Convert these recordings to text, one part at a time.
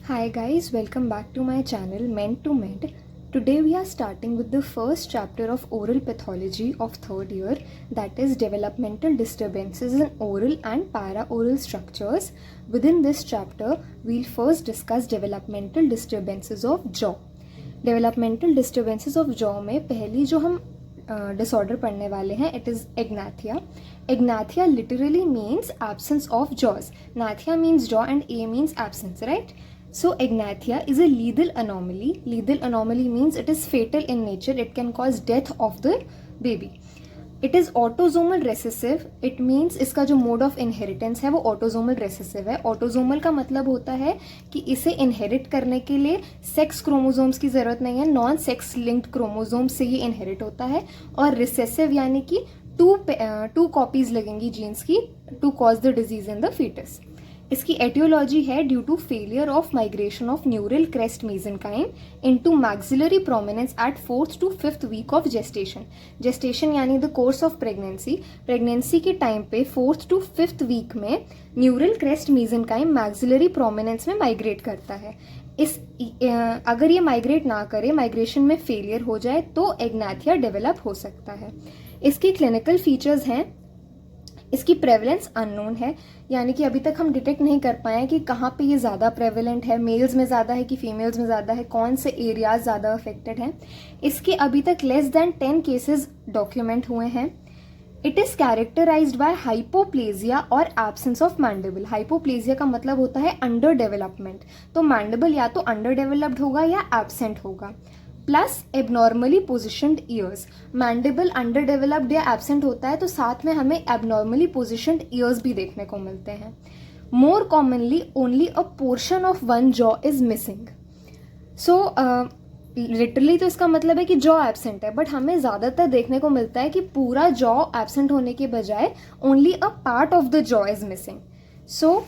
Hi guys, welcome back to my channel Meant to Med. Today we are starting with the first chapter of oral pathology of third year, that is developmental disturbances in oral and para-oral structures. Within this chapter, we'll first discuss developmental disturbances of jaw. Developmental disturbances of jaw में पहली जो हम disorder पढ़ने वाले हैं it is agnathia. Agnathia literally means absence of jaws. Gnathia means jaw and a means absence, right? So agnathia is a lethal anomaly. Lethal anomaly means it is fatal in nature. It can cause death of the baby. It is autosomal recessive. It means इसका जो mode of inheritance है वो autosomal recessive है. Autosomal का मतलब होता है कि इसे inherit करने के लिए sex chromosomes की ज़रूरत नहीं है. Non-sex linked chromosomes से ये inherit होता है. और recessive यानी कि two copies लगेंगी genes की to cause the disease in the fetus. इसकी एटियोलॉजी है due to failure of migration of neural crest mesenchyme into maxillary prominence at 4th to 5th week of gestation. Gestation यानी the course of pregnancy. Pregnancy के time पे 4th to 5th week में neural crest mesenchyme maxillary prominence में migrate करता है. अगर ये migrate ना करे, माइग्रेशन में फेलियर हो जाए तो एग्नाथिया डेवलप हो सकता है. इसकी क्लिनिकल फीचर्स हैं. इसकी प्रेवलेंस अननोन है, यानी कि अभी तक हम डिटेक्ट नहीं कर पाए कि कहाँ पे ये ज़्यादा प्रेवलेंट है, मेल्स में ज़्यादा है कि फीमेल्स में ज़्यादा है, कौन से एरियाज ज़्यादा अफेक्टेड हैं. इसके अभी तक लेस दैन 10 केसेस डॉक्यूमेंट हुए हैं. It is characterised by hypoplasia और एब्सेंस ऑफ मैंडिबल. हाइपोप्लेजिया का मतलब होता है अंडर डेवलपमेंट, तो मैंडिबल या तो अंडर डेवलप्ड होगा या एब्सेंट होगा. Plus abnormally positioned years. Mandible under developed या एब्सेंट होता है तो साथ में हमें एबनॉर्मली पोजिशनड ईयर्स भी देखने को मिलते हैं. More commonly only a portion of one jaw is missing. So literally तो इसका मतलब है कि जॉ एब्सेंट है, बट हमें ज़्यादातर देखने को मिलता है कि पूरा जॉ एब्सेंट होने के बजाय only a part of the jaw is missing. So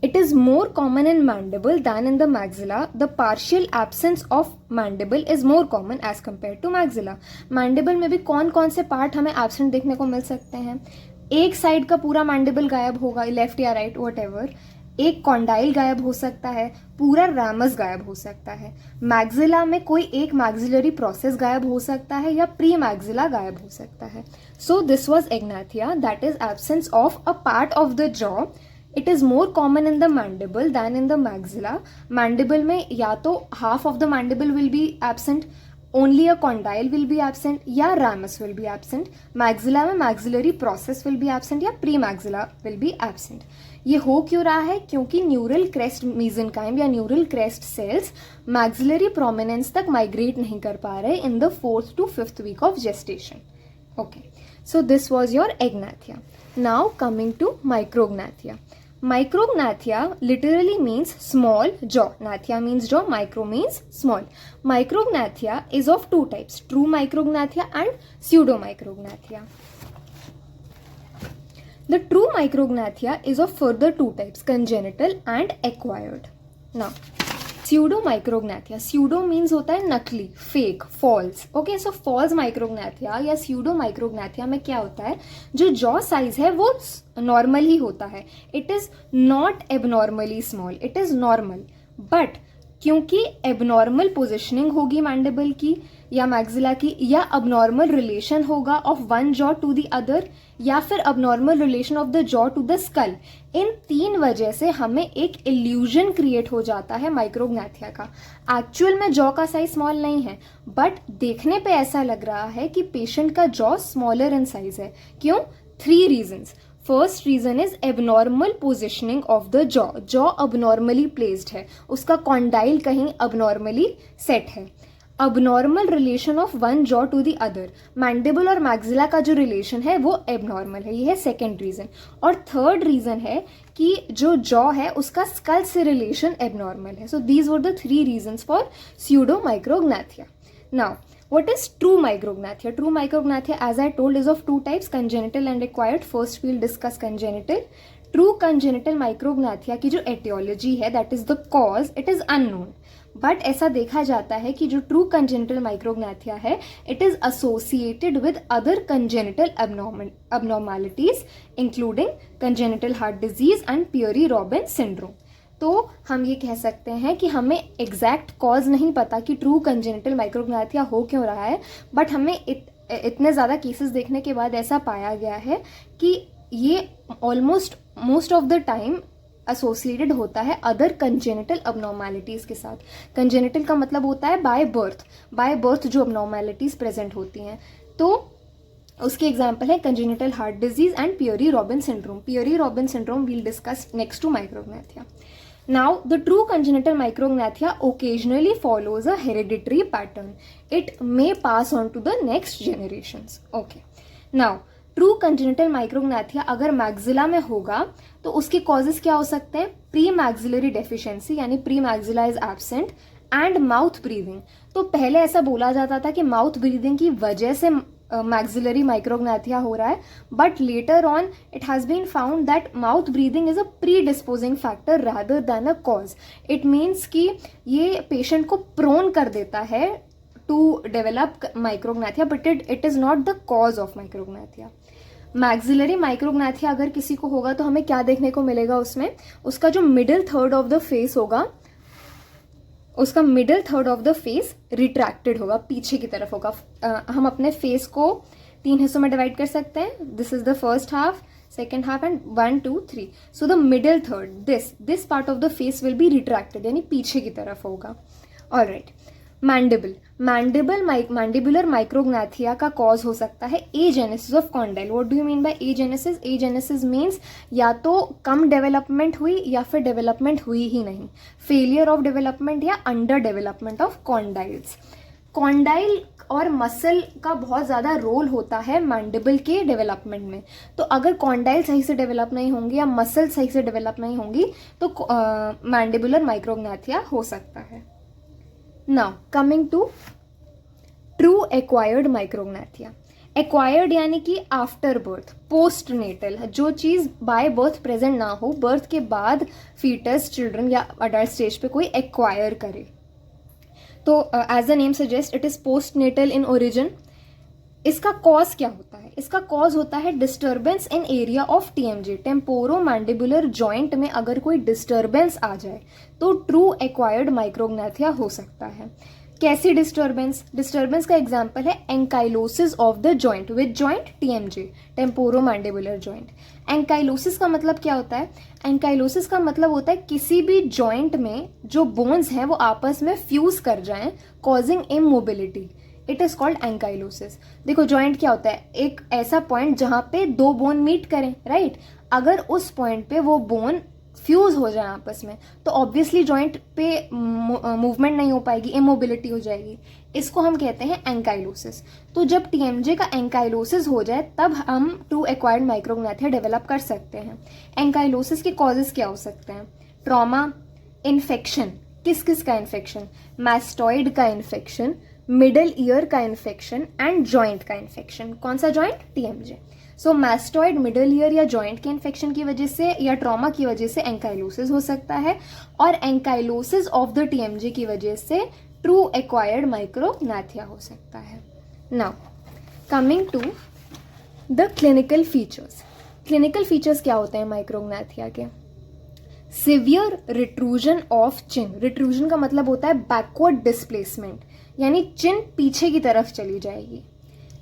it is more common in mandible than in the maxilla. The partial absence of mandible is more common as compared to maxilla. mandible में भी कौन कौन से part हमें absent देखने को मिल सकते हैं. एक साइड का पूरा mandible गायब होगा, लेफ्ट या राइट whatever. एक कॉन्डाइल गायब हो सकता है, पूरा रैमस गायब हो सकता है. मैक्सिला में कोई एक मैक्सिलरी प्रोसेस गायब हो सकता है या प्री मैक्सिला गायब हो सकता है. So this was agnathia, that is absence of a part of the jaw. It is more common in the mandible than in the maxilla. Mandible में या तो half of the mandible will be absent, only a condyle will be absent या ramus will be absent. Maxilla में maxillary process will be absent या pre-maxilla will be absent. ये हो क्यों रहा है? क्योंकि न्यूरल क्रेस्ट मेसेनकाइम या neural crest cells maxillary prominence तक माइग्रेट नहीं कर पा रहे in the 4th to 5th week of gestation. Okay, so this was your agnathia. Now coming to micrognathia. Micrognathia literally means small jaw. Gnathia means jaw, micro means small. Micrognathia is of two types, true micrognathia and pseudomicrognathia. The true micrognathia is of further two types, congenital and acquired. Now, pseudomicrognathia. Pseudo means होता है नकली, fake, false. Okay, सो false माइक्रोग्नाथिया या pseudomicrognathia में क्या होता है, जो jaw size है वो नॉर्मल ही होता है. It is not abnormally small, it is normal. But क्योंकि एबनॉर्मल पोजिशनिंग होगी मैंडिबल की या मैक्सिला की, या अबनॉर्मल रिलेशन होगा of one jaw to the other, या फिर abnormal relation of the jaw to the skull, इन 3 वजह से हमें एक इल्यूजन क्रिएट हो जाता है माइक्रोग्नाथिया का. एक्चुअल में जॉ का साइज स्मॉल नहीं है, बट देखने पे ऐसा लग रहा है कि पेशेंट का जॉ स्मॉलर इन साइज है. क्यों? 3 reasons. First reason is abnormal positioning of the jaw. Jaw abnormally placed है, उसका कॉन्डाइल कहीं अबनॉर्मली सेट है. Abnormal relation of one jaw to the other. Mandible और मैक्सिला का जो रिलेशन है वो एबनॉर्मल है. ये है सेकेंड रीजन. और थर्ड रीजन है कि जो जॉ है उसका स्कल से रिलेशन एबनॉर्मल है. So these were the 3 reasons for pseudomicrognathia. Now, what is true micrognathia? True micrognathia, as I told, is of two types, congenital and acquired. First we'll discuss congenital. True congenital micrognathia की जो etiology है, that is the cause, it is unknown. But ऐसा देखा जाता है कि जो true congenital micrognathia है, it is associated with other congenital abnormalities including congenital heart disease and Pierre Robin syndrome. तो हम ये कह सकते हैं कि हमें एग्जैक्ट कॉज नहीं पता कि ट्रू कंजेनिटल माइक्रोग्नाथिया हो क्यों रहा है, बट हमें इतने ज़्यादा केसेस देखने के बाद ऐसा पाया गया है कि ये almost most of the time associated होता है अदर कंजेनिटल अबनॉर्मैलिटीज़ के साथ। कंजेनिटल का मतलब होता है बाय बर्थ जो अबनॉर्मैलिटीज़ प्रेजेंट होती हैं। तो उसके एग्जाम्पल है congenital heart disease and Pierre Robin syndrome. Pierre Robin syndrome we'll discuss next to micrognathia. Now, the true congenital micrognathia occasionally follows a hereditary pattern. It may pass on to the next generations. Okay. Now, true congenital micrognathia अगर maxilla में होगा तो उसके causes क्या हो सकते हैं? Pre maxillary deficiency यानी pre maxilla is absent and mouth breathing. तो पहले ऐसा बोला जाता था कि माउथ ब्रीदिंग की वजह से maxillary micrognathia हो रहा है, but later on it has been found that mouth breathing is a predisposing factor rather than a cause. It means कि ये patient को prone कर देता है to develop micrognathia, but it is not the cause of micrognathia. Maxillary micrognathia अगर किसी को होगा तो हमें क्या देखने को मिलेगा? उसमें उसका जो middle third of the face होगा, उसका middle third of the face retracted होगा, पीछे की तरफ होगा. हम अपने फेस को 3 हिस्सों में डिवाइड कर सकते हैं. This is the first half, second half and 1 2 3. So the middle third, this part of the face will be retracted यानी पीछे की तरफ होगा. ऑलराइट. मैंडिबुलर माइक्रोग्नाथिया का कॉज हो सकता है agenesis of condyle. What do you mean by agenesis? Agenesis means या तो कम डेवलपमेंट हुई या फिर डेवलपमेंट हुई ही नहीं, फेलियर ऑफ डेवलपमेंट या under development of condyles. Condyle और मसल का बहुत ज़्यादा रोल होता है मैंडिबल के डेवलपमेंट में. तो अगर कॉन्डाइल सही से डेवलप नहीं होंगी या मसल सही से डेवलप नहीं होंगी तो मैंडिबुलर माइक्रोग्नाथिया हो सकता है. Now, coming to true acquired micrognathia. Acquired यानी कि आफ्टर बर्थ, पोस्ट नेटल, जो चीज़ बाय बर्थ प्रेजेंट ना हो, बर्थ के बाद फीटस, चिल्ड्रन या अडल्ट स्टेज पे कोई एक्वायर करे. तो as the name suggest it is post natal in origin. इसका कॉज क्या होता है? इसका कॉज होता है disturbance in area of TMJ, temporomandibular joint में अगर कोई डिस्टर्बेंस आ जाए तो ट्रू एक्वायर्ड माइक्रोग्नाथिया हो सकता है. कैसी डिस्टर्बेंस? डिस्टर्बेंस का एग्जांपल है ankylosis of the joint. With joint? TMJ, temporomandibular joint. Ankylosis का मतलब क्या होता है? एंकाइलोसिस का मतलब होता है किसी भी जॉइंट में जो बोन्स हैं वो आपस में फ्यूज कर जाएं, causing immobility. It is called ankylosis. देखो जॉइंट क्या होता है? एक ऐसा पॉइंट जहां पे दो बोन मीट करें, राइट? अगर उस पॉइंट पे वो बोन फ्यूज हो जाए आपस में तो ऑब्वियसली जॉइंट पे मूवमेंट नहीं हो पाएगी, इमोबिलिटी हो जाएगी. इसको हम कहते हैं एंकाइलोसिस. तो जब टीएमजे का एंकाइलोसिस हो जाए तब हम ट्रू एक्वायर्ड माइक्रोग्नाथिया डेवलप कर सकते हैं. एंकाइलोसिस के कॉजेज क्या हो सकते हैं? Trauma, infection. किस किस का इन्फेक्शन? मैस्टॉइड का इन्फेक्शन, मिडल ईयर का इन्फेक्शन एंड जॉइंट का इन्फेक्शन. कौन सा जॉइंट? टीएमजे. सो मैस्टॉइड, मिडल ईयर या जॉइंट के इन्फेक्शन की वजह से या ट्रॉमा की वजह से एंकाइलोसिस हो सकता है, और एंकाइलोसिस ऑफ द टीएमजे की वजह से ट्रू एक्वायर्ड माइक्रोग्नाथिया हो सकता है. Now coming to the clinical features. Clinical features क्या होते हैं माइक्रोग्नाथिया के? सिवियर रिट्रूजन ऑफ चिन. रिट्रूजन का मतलब होता है बैकवर्ड डिस्प्लेसमेंट, यानी चिन पीछे की तरफ चली जाएगी.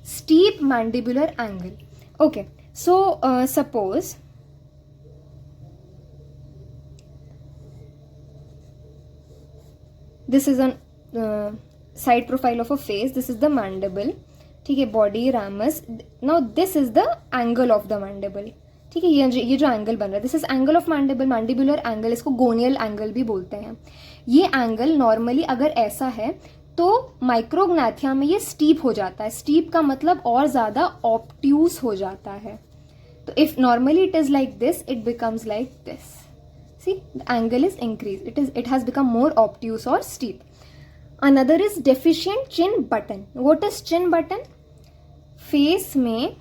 Steep mandibular angle. Okay, so suppose this is a side profile of a face. This is the mandible, ठीक है, body ramus. Now this is the angle of the mandible, ठीक है. ये जो एंगल बन रहा है, this is angle of mandible, mandibular angle. इसको गोनियल एंगल भी बोलते हैं. ये एंगल नॉर्मली अगर ऐसा है तो माइक्रोग्नाथिया में ये स्टीप हो जाता है. स्टीप का मतलब और ज्यादा ऑब्ट्यूस हो जाता है. तो if normally it is like this, it becomes like this. See, the angle is increase, it has become more obtuse और steep. Another is deficient chin button. What is chin button? Face में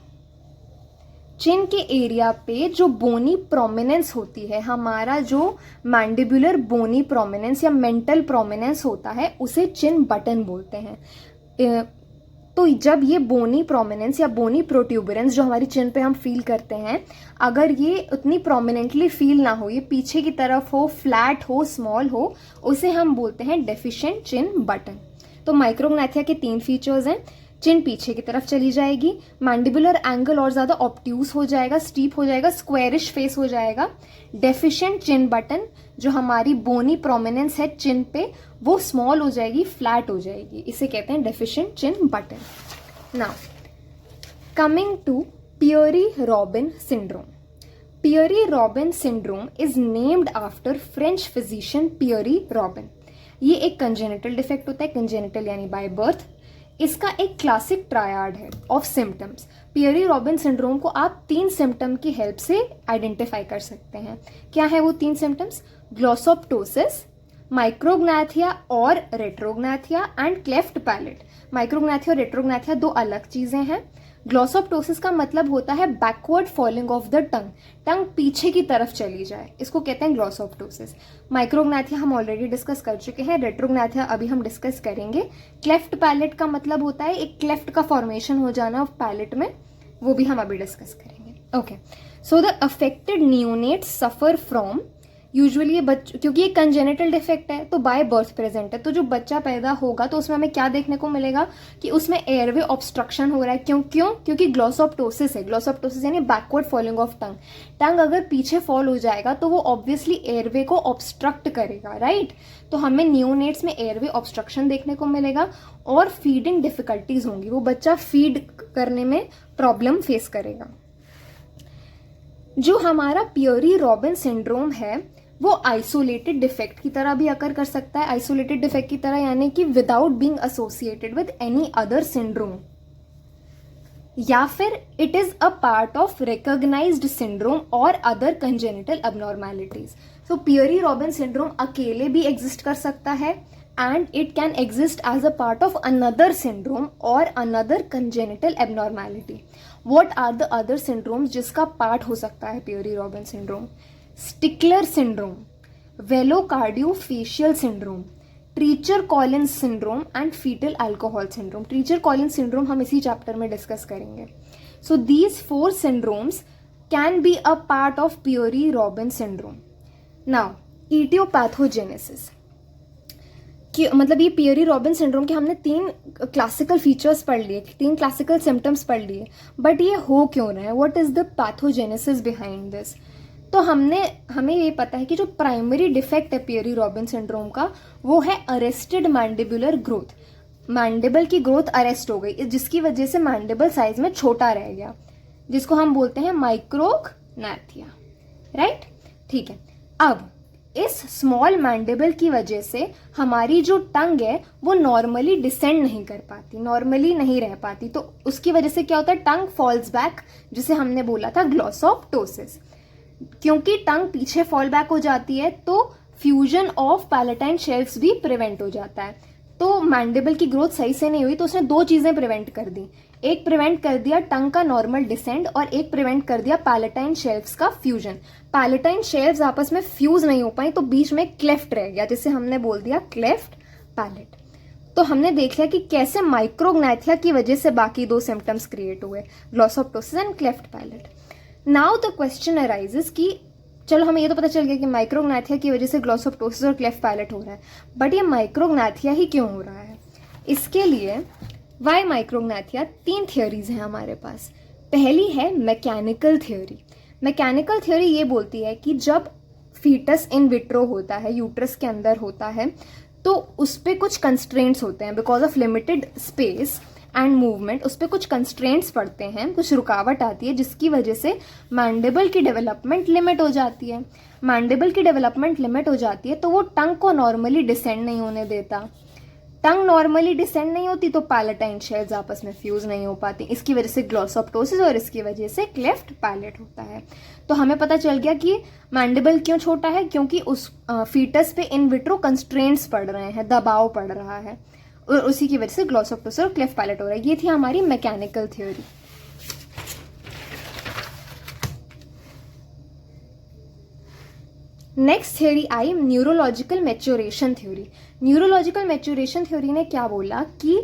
chin के area पे जो बोनी prominence होती है, हमारा जो mandibular बोनी prominence या मेंटल प्रोमिनेंस होता है, उसे चिन बटन बोलते हैं. तो जब ये बोनी प्रोमिनेंस या बोनी प्रोट्यूबरेंस जो हमारी चिन पे हम फील करते हैं, अगर ये उतनी प्रोमिनेंटली फील ना हो, ये पीछे की तरफ हो, फ्लैट हो, स्मॉल हो, उसे हम बोलते हैं डेफिशिएंट चिन बटन। तो माइक्रोग्नाथिया के 3 फीचर्स हैं। चिन पीछे की तरफ चली जाएगी, मैंडिबुलर एंगल और ज़्यादा ऑब्ट्यूज हो जाएगा, स्टीप हो जाएगा, स्क्वेरिश फेस हो जाएगा। डेफिशिएंट चिन बटन, जो हमारी बोनी प्रोमिनेंस है चिन पे, वो स्मॉल हो जाएगी, फ्लैट हो जाएगी, इसे कहते हैं deficient chin button. Now coming to Pierre Robin syndrome. Pierre Robin syndrome is named after French physician Pierre Robin. ये एक कंजेनिटल डिफेक्ट होता है, कंजेनिटल यानी बाय बर्थ। इसका एक क्लासिक ट्रायड है ऑफ सिम्टम्स। पियरी-रॉबिन सिंड्रोम को आप 3 सिम्टम की हेल्प से आइडेंटिफाई कर सकते हैं। क्या है वो 3 सिम्टम्स? ग्लॉसोप्टोसिस, माइक्रोग्नाथिया और रेट्रोग्नाथिया एंड क्लेफ्ट पैलेट। माइक्रोग्नाथिया और रेट्रोग्नाथिया 2 अलग चीजें हैं। ग्लॉसोप्टोसिस का मतलब होता है backward falling of the tongue, tongue पीछे की तरफ चली जाए, इसको कहते हैं ग्लॉसोप्टोसिस। माइक्रोग्नाथिया हम ऑलरेडी डिस्कस कर चुके हैं, रेट्रोग्नाथिया अभी हम डिस्कस करेंगे। क्लेफ्ट पैलेट का मतलब होता है एक क्लेफ्ट का फॉर्मेशन हो जाना पैलेट में, वो भी हम अभी डिस्कस करेंगे। Okay, so the affected neonates suffer from, usually ये क्योंकि ये कंजेनिटल डिफेक्ट है तो बाय बर्थ प्रेजेंट है, तो जो बच्चा पैदा होगा तो उसमें हमें क्या देखने को मिलेगा कि उसमें एयरवे ऑब्स्ट्रक्शन हो रहा है। क्योंकि ग्लॉसोप्टोसिस है। ग्लॉसोप्टोसिस यानी बैकवर्ड फॉलिंग ऑफ टंग। टंग अगर पीछे फॉल हो जाएगा तो वो ऑब्वियसली एयरवे को ऑब्स्ट्रक्ट करेगा, राइट। तो हमें नियोनेट्स में एयरवे ऑब्स्ट्रक्शन देखने को मिलेगा और फीडिंग डिफिकल्टीज होंगी, वो बच्चा फीड करने में प्रॉब्लम फेस करेगा। जो हमारा पियरी-रॉबिन सिंड्रोम है वो आइसोलेटेड डिफेक्ट की तरह भी अकर कर सकता है। आइसोलेटेड डिफेक्ट की तरह यानी कि without being associated with any other syndrome, या फिर it is a part of recognised syndrome और other congenital abnormalities. So Pierre Robin syndrome अकेले भी एग्जिस्ट कर सकता है and it can exist as a part of another syndrome और another congenital abnormality. What are the other syndromes जिसका part हो सकता है Pierre Robin syndrome? Stickler syndrome, velocardiofacial syndrome, Treacher Collins syndrome and fetal alcohol syndrome. Treacher Collins syndrome हम इसी chapter में discuss करेंगे। So these 4 syndromes can be a part of Pierre Robin syndrome. Now aetiopathogenesis, मतलब ये पियरी-रॉबिन सिंड्रोम के हमने 3 क्लासिकल फीचर्स पढ़ लिए, 3 क्लासिकल सिम्टम्स पढ़ लिए, बट ये हो क्यों रहा है? What is the pathogenesis behind this? तो हमें ये पता है कि जो प्राइमरी डिफेक्ट है पियरी-रॉबिन सिंड्रोम का वो है अरेस्टेड मैंडिबुलर ग्रोथ। मैंडिबल की ग्रोथ अरेस्ट हो गई, जिसकी वजह से मैंडिबल साइज में छोटा रह गया, जिसको हम बोलते हैं माइक्रोग्नाथिया, राइट। ठीक है, अब इस स्मॉल मैंडिबल की वजह से हमारी जो टंग है वो नॉर्मली डिसेंड नहीं कर पाती, नॉर्मली नहीं रह पाती, तो उसकी वजह से क्या होता है? टंग फॉल्स बैक, जिसे हमने बोला था ग्लॉसोप्टोसिस। क्योंकि टंग पीछे फॉल बैक हो जाती है तो फ्यूजन ऑफ पैलेटाइन शेल्व्स भी प्रिवेंट हो जाता है। तो मैंडिबल की ग्रोथ सही से नहीं हुई तो उसने 2 चीजें प्रिवेंट कर दी, एक प्रिवेंट कर दिया टंग का नॉर्मल डिसेंड और एक प्रिवेंट कर दिया पैलेटाइन शेल्व्स का फ्यूजन। पैलेटाइन शेल्व्स आपस में फ्यूज नहीं हो पाई तो बीच में क्लेफ्ट रह गया, जिसे हमने बोल दिया क्लेफ्ट पैलेट। तो हमने देख लिया कि कैसे माइक्रोग्नाथिया की वजह से बाकी 2 सिम्टम्स क्रिएट हुए, glossoptosis and cleft palate. Now the question arises कि चलो हमें ये तो पता चल गया कि माइक्रोग्नाथिया की वजह से ग्लॉसोप्टोसिस और क्लेफ्ट पैलेट हो रहा है, बट ये माइक्रोग्नाथिया ही क्यों हो रहा है? इसके लिए वाई माइक्रोग्नाथिया 3 थियोरीज हैं हमारे पास। पहली है मैकेनिकल थियोरी। मैकेनिकल थियोरी ये बोलती है कि जब फीटस इन विट्रो होता है, यूट्रस के अंदर होता है, तो उस पर कुछ कंस्ट्रेंट्स होते हैं, because of limited space and movement उस पर कुछ कंस्ट्रेंट्स पड़ते हैं, कुछ रुकावट आती है, जिसकी वजह से मैंडिबल की डेवलपमेंट लिमिट हो जाती है। मैंडिबल की डेवलपमेंट लिमिट हो जाती है तो वो टंग को नॉर्मली डिसेंड नहीं होने देता। टंग नॉर्मली डिसेंड नहीं होती तो पैलेटाइन शेल्स आपस में फ्यूज नहीं हो पाती, इसकी वजह से ग्लॉसोप्टोसिस और इसकी वजह से क्लेफ्ट पैलेट होता है। तो हमें पता चल गया कि मैंडिबल क्यों छोटा है, क्योंकि उस फीटस पे इन विट्रो कंस्ट्रेंट्स पड़ रहे हैं, दबाव पड़ रहा है, और उसी की वजह से ग्लॉसोप्टोसिस और क्लेफ्ट पैलेट हो रहा है। ये थी हमारी मैकेनिकल थ्योरी। नेक्स्ट थ्योरी आई neurological maturation theory. Neurological maturation theory ने क्या बोला कि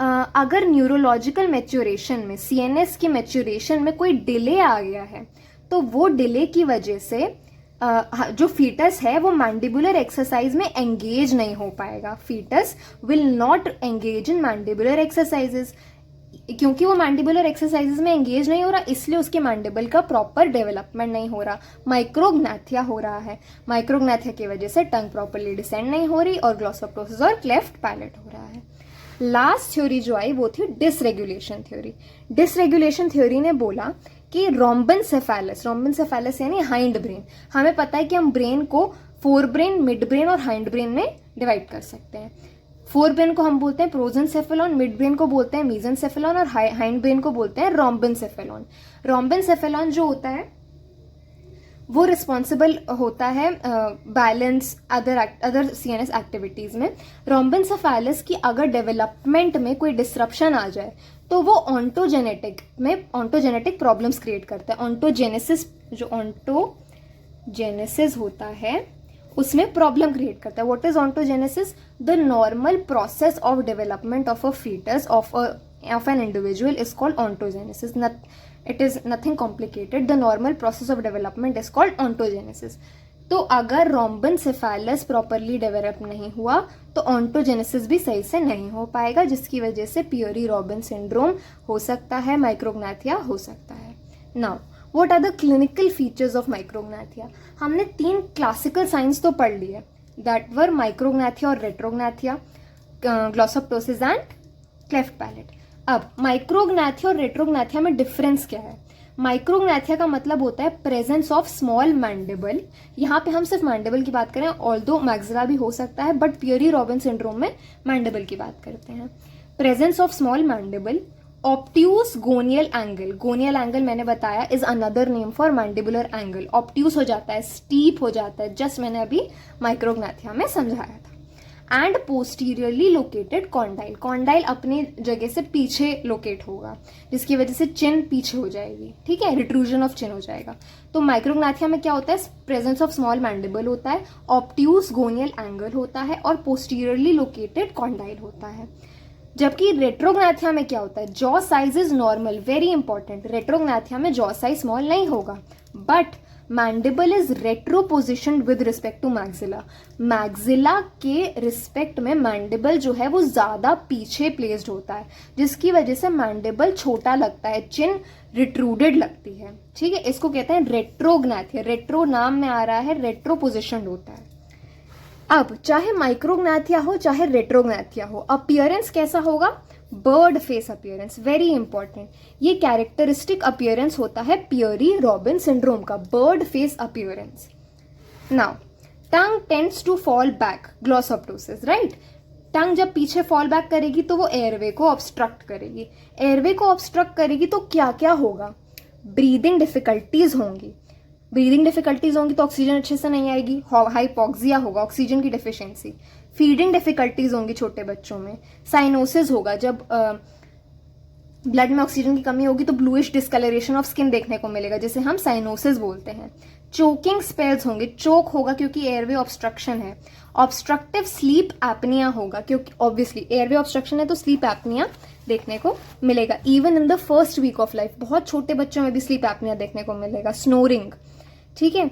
अगर न्यूरोलॉजिकल मैच्योरेशन में, CNS की मैच्योरेशन में कोई डिले आ गया है तो वो डिले की वजह से जो फीटस है वो मैंडिबुलर एक्सरसाइज में एंगेज नहीं हो पाएगा. Fetus will not engage in mandibular exercises. क्योंकि वो मैंडिबुलर एक्सरसाइजेस में एंगेज नहीं हो रहा, इसलिए उसके मैंडिबल का प्रॉपर डेवलपमेंट नहीं हो रहा. माइक्रोग्नैथिया हो रहा है. माइक्रोग्नैथिया की वजह से टंग प्रॉपरली डिसेंड नहीं हो रही और ग्लॉसोप्टोसिस और क्लेफ्ट पैलेट हो रहा है. लास्ट थ्योरी जो आई वो थी डिसरेगुलेशन थ्योरी. डिसरेगुलेशन थ्योरी ने बोला कि रोम्बेनसेफेलस यानी हाइंड ब्रेन. हमें पता है कि हम ब्रेन को फोर ब्रेन, मिड ब्रेन और हाइंड ब्रेन में डिवाइड कर सकते हैं. फोर ब्रेन को हम बोलते हैं प्रोजेंसेफेलॉन, मिड ब्रेन को बोलते हैं मीजेंसेफेलॉन और हाइंड ब्रेन को बोलते हैं रोम्बेनसेफेलॉन. रोम्बेनसेफेलॉन जो होता है वो रिस्पॉन्सिबल होता है बैलेंस अदर CNS एक्टिविटीज में. रोम्बेनसेफेलस की अगर डेवलपमेंट में कोई डिसरप्शन आ जाए तो वो ऑन्टोजेनेटिक प्रॉब्लम्स क्रिएट करता है. ऑन्टोजेनेसिस होता है उसमें प्रॉब्लम क्रिएट करता है. What is ontogenesis? The normal process of development of a fetus of an individual is called ontogenesis. It is nothing complicated. The normal process of development is called ontogenesis. तो अगर रोम्बेनसेफेलस properly develop नहीं हुआ तो ontogenesis भी सही से नहीं हो पाएगा, जिसकी वजह से पियरी रॉबिन सिंड्रोम हो सकता है, माइक्रोग्नैथिया हो सकता है. Now what are the clinical features of micrognathia? हमने 3 क्लासिकल साइंस तो पढ़ लिए, दैट वर माइक्रोग्नैथिया और रेट्रोग्नैथिया, ग्लॉसोप्टोसिस एंड क्लेफ्ट पैलेट. अब माइक्रोग्नैथिया और रेट्रोग्नैथिया में डिफरेंस क्या है? माइक्रोग्नैथिया का मतलब होता है प्रेजेंस ऑफ स्मॉल मैंडिबल. यहाँ पे हम सिर्फ मैंडिबल की बात करें, ऑल्दो मैक्सिला भी हो सकता है, बट पियरी रॉबिन सिंड्रोम में मैंडिबल की बात करते हैं. Presence of small mandible. Obtuse gonial angle. Gonial angle मैंने बताया is another name for mandibular angle. Obtuse हो जाता है, स्टीप हो जाता है, जस्ट मैंने अभी माइक्रोग्नैथिया में समझाया था. And posteriorly located condyle. Condyle अपनी जगह से पीछे लोकेट होगा, जिसकी वजह से चिन पीछे हो जाएगी. ठीक है, रिट्रूजन ऑफ चिन हो जाएगा. तो माइक्रोग्नैथिया में क्या होता है? प्रेजेंस ऑफ स्मॉल मैंडिबल होता है, ऑप्ट्यूस गोनियल एंगल होता है और पोस्टीरियरली लोकेटेड कॉन्डाइल होता है. जबकि रेट्रोग्नैथिया में क्या होता है? Jaw size is normal. Very important, retrognathia में जॉ साइज स्मॉल नहीं होगा, but mandible is retro position with respect to maxilla. Maxilla के रिस्पेक्ट में मैंडिबल जो है वो ज्यादा पीछे प्लेस्ड होता है, जिसकी वजह से मैंडिबल छोटा लगता है, चिन रिट्रूडेड लगती है. ठीक है, इसको कहते हैं रेट्रोग्नैथिया. रेट्रो नाम में आ रहा है, रेट्रो पोजिशन होता है. अब चाहे माइक्रोग्नैथिया हो चाहे रेट्रोग्नैथिया हो, अपीयरेंस कैसा होगा? Bird face appearance. Very important, ये कैरेक्टरिस्टिक अपीयरेंस होता है पियरी रॉबिन सिंड्रोम का, bird face appearance. Now tongue tends to fall back, glossoptosis, right. Tongue जब पीछे फॉल बैक करेगी तो वो एयरवे को ऑब्स्ट्रक्ट करेगी. एयरवे को ऑब्स्ट्रक्ट करेगी तो क्या क्या होगा? ब्रीदिंग डिफिकल्टीज होंगी. ब्रीदिंग डिफिकल्टीज होंगी तो ऑक्सीजन अच्छे से नहीं आएगी, हाइपोक्सिया होगा, ऑक्सीजन की डिफिशियंसी. फीडिंग डिफिकल्टीज होंगी छोटे बच्चों में. साइनोसिस होगा, जब ब्लड में ऑक्सीजन की कमी होगी तो ब्लूइश डिस्कलरेशन ऑफ स्किन देखने को मिलेगा, जिसे हम साइनोसिस बोलते हैं. चोकिंग स्पेल्स होंगे, चोक होगा क्योंकि एयरवे ऑब्स्ट्रक्शन है. ऑब्स्ट्रक्टिव स्लीप एपनिया होगा, क्योंकि ऑब्वियसली एयरवे ऑब्स्ट्रक्शन है तो स्लीप एपनिया देखने को मिलेगा. Even in the first week of life बहुत छोटे बच्चों में भी स्लीप एपनिया देखने को मिलेगा. स्नोरिंग, ठीक है,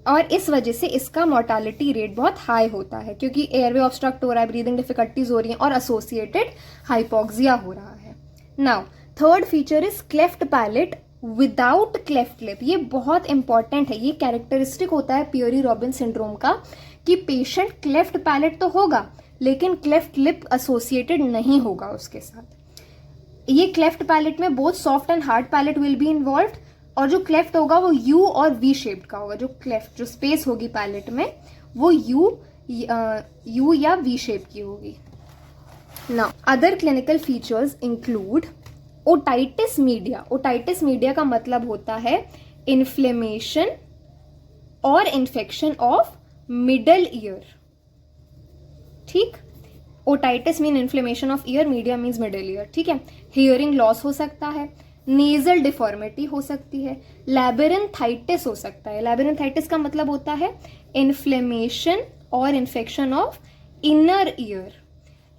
और इस वजह से इसका मोर्टालिटी रेट बहुत हाई होता है, क्योंकि एयरवे ऑब्स्ट्रक्ट हो रहा है, ब्रीदिंग डिफिकल्टीज हो रही हैं और एसोसिएटेड हाइपोक्सिया हो रहा है. Now third feature is cleft palate without cleft lip. ये बहुत इंपॉर्टेंट है, ये कैरेक्टरिस्टिक होता है पियरी रॉबिन सिंड्रोम का कि पेशेंट क्लेफ्ट पैलेट तो होगा लेकिन क्लेफ्ट लिप एसोसिएटेड नहीं होगा उसके साथ. ये क्लेफ्ट पैलेट में both soft and hard palate will be involve, और जो क्लेफ्ट होगा वो यू और वी शेप्ड का होगा. जो क्लेफ्ट, जो स्पेस होगी पैलेट में वो यू या वी शेप की होगी. Now other clinical features include otitis media. Otitis media का मतलब होता है इन्फ्लेमेशन और इन्फेक्शन ऑफ मिडल ईयर. ठीक, otitis mean inflammation of year, media means middle ear. ठीक है, हियरिंग लॉस हो सकता है, नेजल डिफॉर्मिटी हो सकती है, लैबिरिन्थाइटिस हो सकता है. लैबिरिन्थाइटिस का मतलब होता है इन्फ्लेमेशन और infection of inner ear.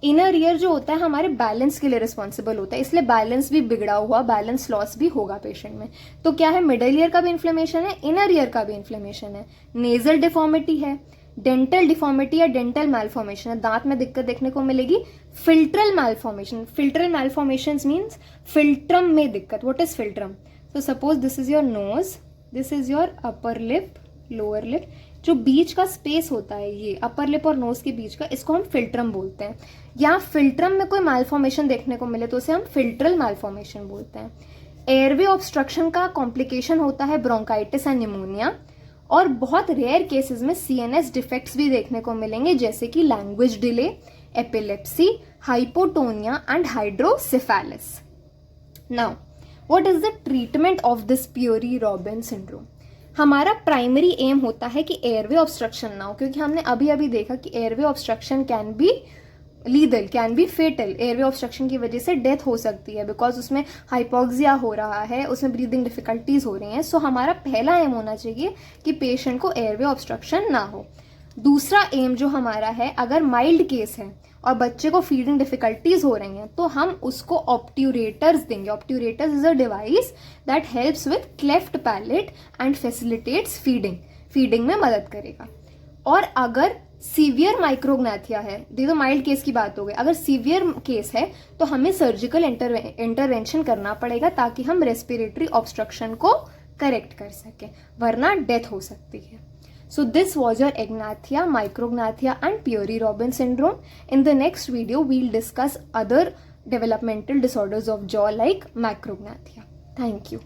Inner ear जो होता है हमारे बैलेंस के लिए रिस्पॉन्सिबल होता है, इसलिए बैलेंस भी बिगड़ा हुआ, बैलेंस लॉस भी होगा पेशेंट में। तो क्या है, मिडल ईयर का भी इन्फ्लेमेशन है, इनर ईयर का भी इन्फ्लेमेशन है। नेजल डिफॉर्मिटी है, डेंटल डिफॉर्मिटी या डेंटल मैलफॉर्मेशन है, दांत में दिक्कत देखने को मिलेगी। फिल्ट्रल मैलफॉर्मेशन, फिल्ट्रल मैलफॉर्मेशन मीन्स फिल्ट्रम में दिक्कत। What is philtrum? So suppose this is your nose, this is your upper lip, lower lip, जो बीच का स्पेस होता है ये अपर लिप और नोज के बीच का, इसको हम फिल्ट्रम बोलते हैं। या फिल्ट्रम में कोई मैलफॉर्मेशन देखने को मिले तो उसे हम फिल्ट्रल मैलफॉर्मेशन बोलते हैं। एयरवे ऑब्स्ट्रक्शन का कॉम्प्लिकेशन होता है ब्रोंकाइटिस एंड निमोनिया, और बहुत रेयर केसेस में सीएनएस डिफेक्ट्स भी देखने को मिलेंगे, जैसे कि language delay, epilepsy, hypotonia and hydrocephalus. Now what is the treatment of this Pierre Robin syndrome? हमारा प्राइमरी एम होता है कि एयरवे ऑब्स्ट्रक्शन ना हो, क्योंकि हमने अभी अभी देखा कि airway obstruction can be lethal, can be fatal. Airway obstruction की वजह से डेथ हो सकती है, बिकॉज उसमें हाइपोक्सिया हो रहा है, उसमें ब्रीदिंग डिफिकल्टीज हो रही हैं। सो हमारा पहला एम होना चाहिए कि पेशेंट को एयरवे ऑब्स्ट्रक्शन ना हो। दूसरा एम जो हमारा है, अगर माइल्ड केस है और बच्चे को फीडिंग डिफिकल्टीज हो रही हैं तो हम उसको ऑब्ट्यूरेटर्स देंगे। Obturators is a device that helps with cleft palate and facilitates feeding, feeding में मदद करेगा। और अगर सीवियर माइक्रोग्नाथिया है, ये तो माइल्ड केस की बात हो गई, अगर सीवियर केस है तो हमें सर्जिकल इंटरवेंशन करना पड़ेगा ताकि हम रेस्पिरेटरी ऑब्स्ट्रक्शन को करेक्ट कर सकें, वरना डेथ हो सकती है। So this was your Egnathia, Micrognathia and Piori-Robin syndrome. In the next video, we'll discuss other developmental disorders of jaw like Macrognathia. Thank you.